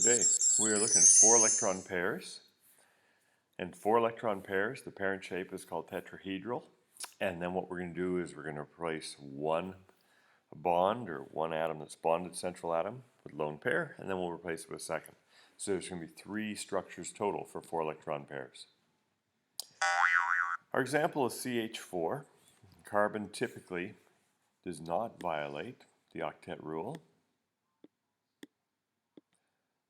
today. We are looking at 4 electron pairs. And 4 electron pairs, the parent shape is called tetrahedral. And then what we're going to do is we're going to replace one bond or one atom that's bonded central atom with lone pair, and then we'll replace it with a second. So there's going to be 3 structures total for 4 electron pairs. Our example is CH4. Carbon typically does not violate the octet rule.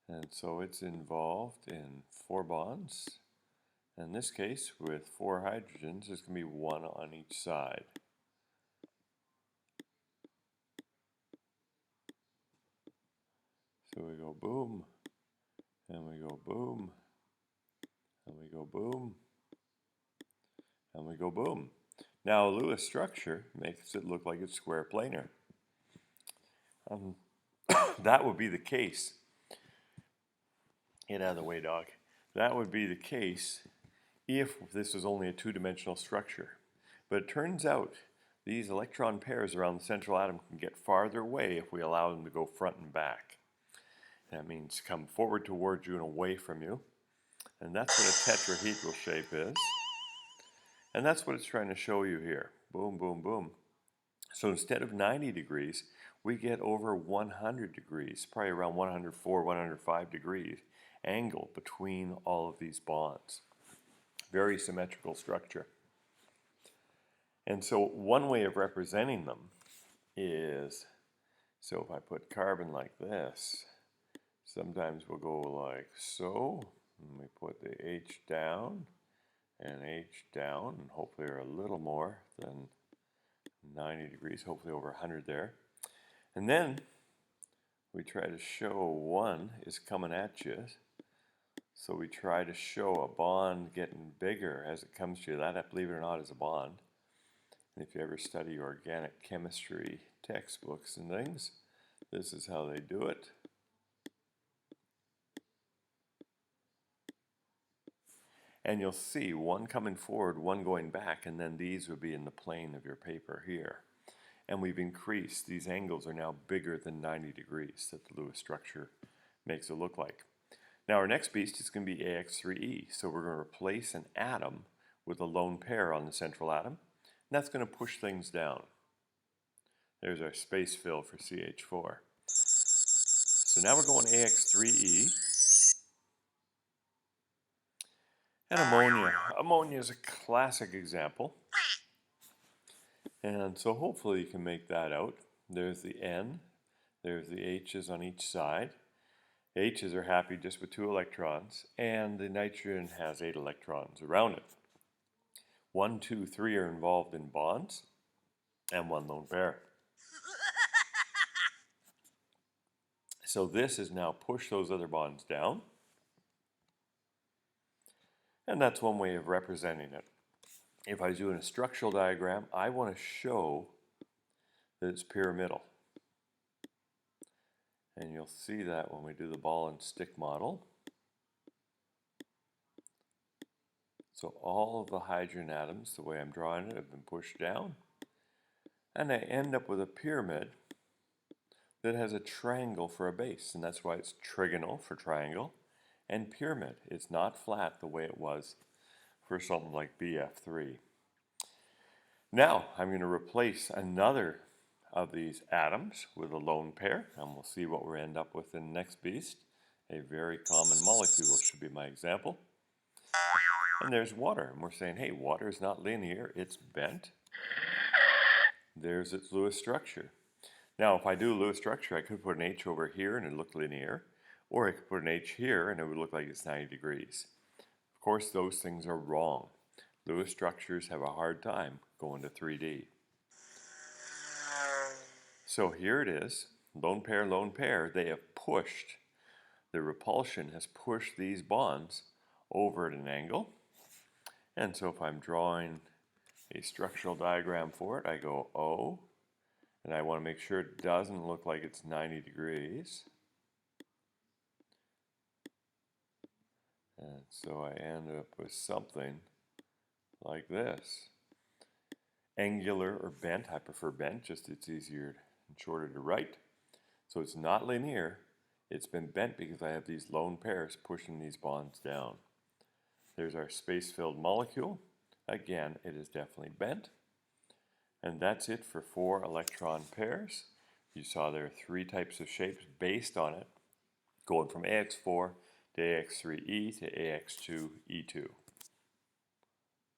And so it's involved in 4 bonds. In this case, with 4 hydrogens, there's going to be 1 on each side. So we go boom, and we go boom, and we go boom, and we go boom. Now a Lewis structure makes it look like it's square planar. That would be the case. Get out of the way, dog. That would be the case if this was only a 2-dimensional structure. But it turns out these electron pairs around the central atom can get farther away if we allow them to go front and back. That means come forward towards you and away from you. And that's what a tetrahedral shape is. And that's what it's trying to show you here. Boom, boom, boom. So instead of 90 degrees, we get over 100 degrees, probably around 104, 105 degrees angle between all of these bonds. Very symmetrical structure. And so one way of representing them is, so if I put carbon like this, sometimes we'll go like so, and we put the H down, and H down, and hopefully are a little more than 90 degrees, hopefully over 100 there. And then we try to show one is coming at you. So we try to show a bond getting bigger as it comes to you. That, believe it or not, is a bond. And if you ever study organic chemistry textbooks and things, this is how they do it. And you'll see one coming forward, one going back, and then these would be in the plane of your paper here. And we've increased, these angles are now bigger than 90 degrees that the Lewis structure makes it look like. Now our next beast is going to be AX3E. So we're going to replace an atom with a lone pair on the central atom. And that's going to push things down. There's our space fill for CH4. So now we're going AX3E. And ammonia. Ammonia is a classic example. And so hopefully you can make that out. There's the N. There's the H's on each side. H's are happy just with 2 electrons. And the nitrogen has 8 electrons around it. 1, 2, 3 are involved in bonds. And 1 lone pair. So this is now push those other bonds down. And that's one way of representing it. If I do in a structural diagram, I want to show that it's pyramidal. And you'll see that when we do the ball and stick model. So all of the hydrogen atoms, the way I'm drawing it, have been pushed down. And I end up with a pyramid that has a triangle for a base. And that's why it's trigonal for triangle. And pyramid. It's not flat the way it was for something like BF3. Now I'm going to replace another of these atoms with a lone pair, and we'll see what we end up with in the next beast. A very common molecule should be my example. And there's water, and we're saying, hey, water is not linear, it's bent. There's its Lewis structure. Now if I do a Lewis structure, I could put an H over here and it would look linear. Or I could put an H here and it would look like it's 90 degrees. Of course, those things are wrong. Lewis structures have a hard time going to 3D. So here it is, lone pair, they have pushed, the repulsion has pushed these bonds over at an angle. And so if I'm drawing a structural diagram for it, I go O, and I want to make sure it doesn't look like it's 90 degrees. And so I end up with something like this. Angular or bent, I prefer bent, just it's easier and shorter to write. So it's not linear, It's been bent because I have these lone pairs pushing these bonds down. There's our space-filled molecule. Again, it is definitely bent. And that's it for 4 electron pairs. You saw there are 3 types of shapes based on it, going from AX4 to AX3E to AX2E2.